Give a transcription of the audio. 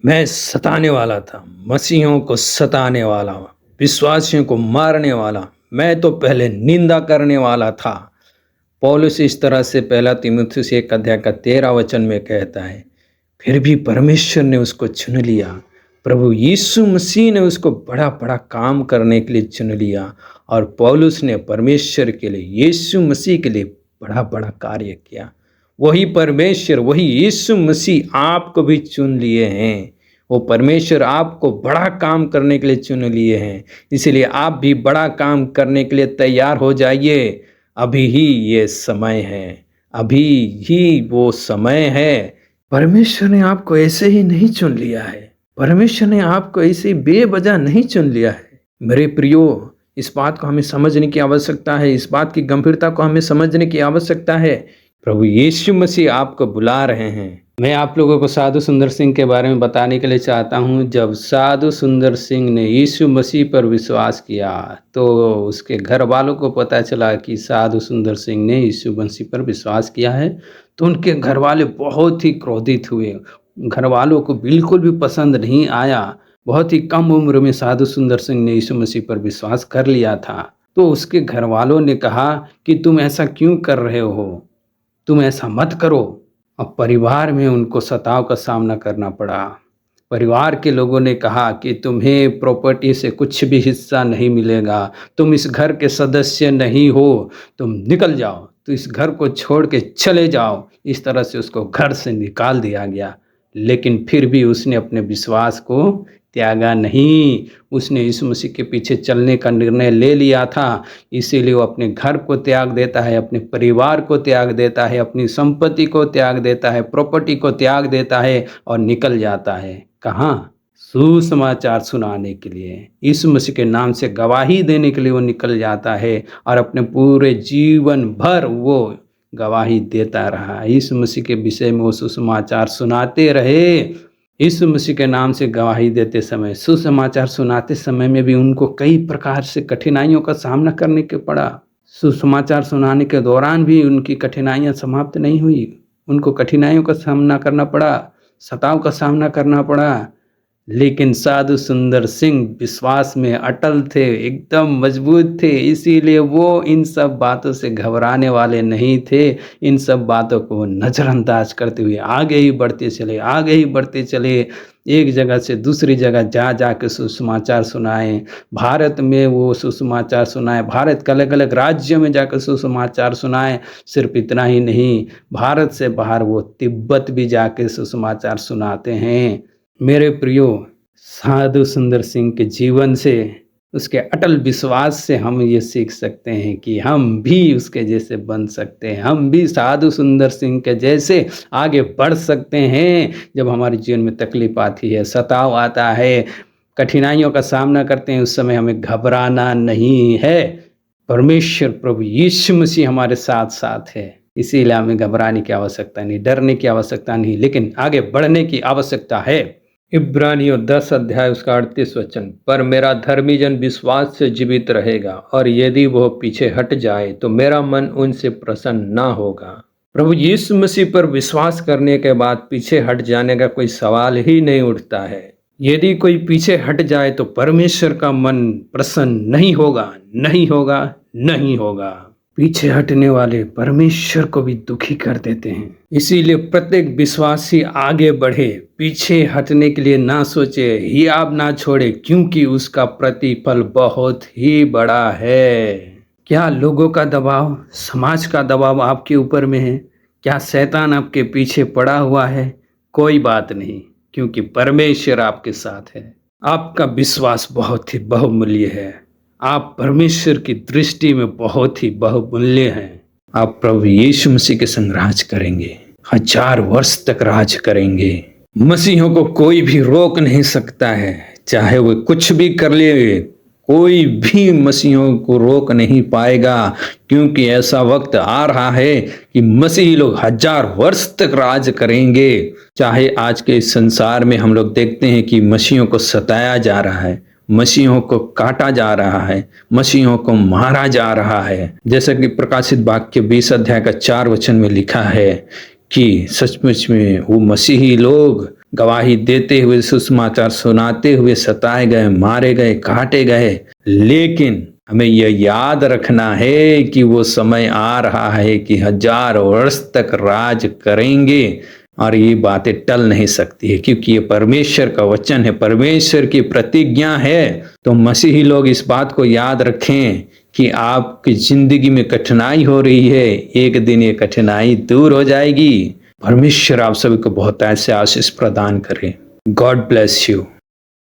मैं सताने वाला था, मसीहों को सताने वाला, विश्वासियों को मारने वाला, मैं तो पहले निंदा करने वाला था। पौलुस इस तरह से पहला तीमुथियुस 1 अध्याय का 13 वचन में कहता है। फिर भी परमेश्वर ने उसको चुन लिया, प्रभु यीशु मसीह ने उसको बड़ा बड़ा काम करने के लिए चुन लिया और पौलुस ने परमेश्वर के लिए, यीशु मसीह के लिए बड़ा बड़ा कार्य किया। वही परमेश्वर, वही यीशु मसीह आपको भी चुन लिए हैं। वो परमेश्वर आपको बड़ा काम करने के लिए चुन लिए हैं, इसलिए आप भी बड़ा काम करने के लिए तैयार हो जाइए। अभी ही ये समय है, अभी ही वो समय है। परमेश्वर ने आपको ऐसे ही नहीं चुन लिया है, परमेश्वर ने आपको ऐसे बेवजह नहीं चुन लिया है। मेरे प्रियो, इस बात को हमें समझने की आवश्यकता है, इस बात की गंभीरता को हमें समझने की आवश्यकता है। प्रभु यीशु मसीह आपको बुला रहे हैं। मैं आप लोगों को साधु सुंदर सिंह के बारे में बताने के लिए चाहता हूं। जब साधु सुंदर सिंह ने यीशु मसीह पर विश्वास किया तो उसके घर वालों को पता चला कि साधु सुंदर सिंह ने यीशु मसीह पर विश्वास किया है, तो उनके घर वाले बहुत ही क्रोधित हुए। घर वालों को बिल्कुल भी पसंद नहीं आया। बहुत ही कम उम्र में साधु सुंदर सिंह ने यीशु मसीह पर विश्वास कर लिया था। तो उसके घर वालों ने कहा कि तुम ऐसा क्यों कर रहे हो, तुम ऐसा मत करो। अब परिवार में उनको सताव का सामना करना पड़ा। परिवार के लोगों ने कहा कि तुम्हें प्रॉपर्टी से कुछ भी हिस्सा नहीं मिलेगा, तुम इस घर के सदस्य नहीं हो, तुम निकल जाओ, तो इस घर को छोड़ के चले जाओ। इस तरह से उसको घर से निकाल दिया गया। लेकिन फिर भी उसने अपने विश्वास को त्यागा नहीं। उसने यीशु मसीह के पीछे चलने का निर्णय ले लिया था, इसीलिए वो अपने घर को त्याग देता है, अपने परिवार को त्याग देता है, अपनी संपत्ति को त्याग देता है, प्रॉपर्टी को त्याग देता है और निकल जाता है। कहाँ? सुसमाचार सुनाने के लिए, यीशु मसीह के नाम से गवाही देने के लिए वो निकल जाता है और अपने पूरे जीवन भर वो गवाही देता रहा। यीशु मसीह के विषय में वो सुसमाचार सुनाते रहे। यीशु मसीह के नाम से गवाही देते समय, सुसमाचार सुनाते समय में भी उनको कई प्रकार से कठिनाइयों का सामना करने के पड़ा। सुसमाचार सुनाने के दौरान भी उनकी कठिनाइयां समाप्त नहीं हुई। उनको कठिनाइयों का सामना करना पड़ा, सताव का सामना करना पड़ा। लेकिन साधु सुंदर सिंह विश्वास में अटल थे, एकदम मजबूत थे, इसीलिए वो इन सब बातों से घबराने वाले नहीं थे। इन सब बातों को नज़रअंदाज करते हुए आगे ही बढ़ते चले, आगे ही बढ़ते चले। एक जगह से दूसरी जगह जा के सुसमाचार सुनाए। भारत में वो सुसमाचार सुनाए, भारत के अलग अलग राज्यों में जाकर सुसमाचार सुनाए। सिर्फ इतना ही नहीं, भारत से बाहर वो तिब्बत भी जाके सुसमाचार सुनाते हैं। मेरे प्रियो, साधु सुंदर सिंह के जीवन से, उसके अटल विश्वास से हम ये सीख सकते हैं कि हम भी उसके जैसे बन सकते हैं, हम भी साधु सुंदर सिंह के जैसे आगे बढ़ सकते हैं। जब हमारे जीवन में तकलीफ आती है, सताव आता है, कठिनाइयों का सामना करते हैं, उस समय हमें घबराना नहीं है। परमेश्वर प्रभु यीशु मसीह हमारे साथ साथ है, इसीलिए हमें घबराने की आवश्यकता नहीं, डरने की आवश्यकता नहीं, लेकिन आगे बढ़ने की आवश्यकता है। इब्रानियों 10 अध्याय उसका 38 वचन, पर मेरा धर्मी जन विश्वास से जीवित रहेगा और यदि वह पीछे हट जाए तो मेरा मन उनसे प्रसन्न ना होगा। प्रभु यीशु मसीह पर विश्वास करने के बाद पीछे हट जाने का कोई सवाल ही नहीं उठता है। यदि कोई पीछे हट जाए तो परमेश्वर का मन प्रसन्न नहीं होगा, नहीं होगा, नहीं होगा। पीछे हटने वाले परमेश्वर को भी दुखी कर देते हैं। इसीलिए प्रत्येक विश्वासी आगे बढ़े, पीछे हटने के लिए ना सोचे, हियाब ना छोड़े, क्योंकि उसका प्रतिफल बहुत ही बड़ा है। क्या लोगों का दबाव, समाज का दबाव आपके ऊपर में है? क्या शैतान आपके पीछे पड़ा हुआ है? कोई बात नहीं, क्योंकि परमेश्वर आपके साथ है। आपका विश्वास बहुत ही बहुमूल्य है। आप परमेश्वर की दृष्टि में बहुत ही बहुमूल्य हैं। आप प्रभु यीशु मसीह के संग राज करेंगे, 1000 वर्ष तक राज करेंगे। मसीहों को कोई भी रोक नहीं सकता है, चाहे वो कुछ भी कर ले, कोई भी मसीहों को रोक नहीं पाएगा, क्योंकि ऐसा वक्त आ रहा है कि मसीही लोग 1000 वर्ष तक राज करेंगे। चाहे आज के इस संसार में हम लोग देखते हैं कि मसीहों को सताया जा रहा है, मसीहों को काटा जा रहा है, मसीहों को मारा जा रहा है। जैसा कि प्रकाशित वाक्य 20 अध्याय का 4 वचन में लिखा है कि सचमुच में वो मसीही लोग गवाही देते हुए, सुसमाचार सुनाते हुए सताए गए, मारे गए, काटे गए, लेकिन हमें यह याद रखना है कि वो समय आ रहा है कि 1000 वर्ष तक राज करेंगे और ये बातें टल नहीं सकती है, क्योंकि ये परमेश्वर का वचन है, परमेश्वर की प्रतिज्ञा है। तो मसीही लोग इस बात को याद रखें कि आपकी जिंदगी में कठिनाई हो रही है, एक दिन ये कठिनाई दूर हो जाएगी। परमेश्वर आप सभी को बहुत ऐसे आशीष प्रदान करे। God bless you.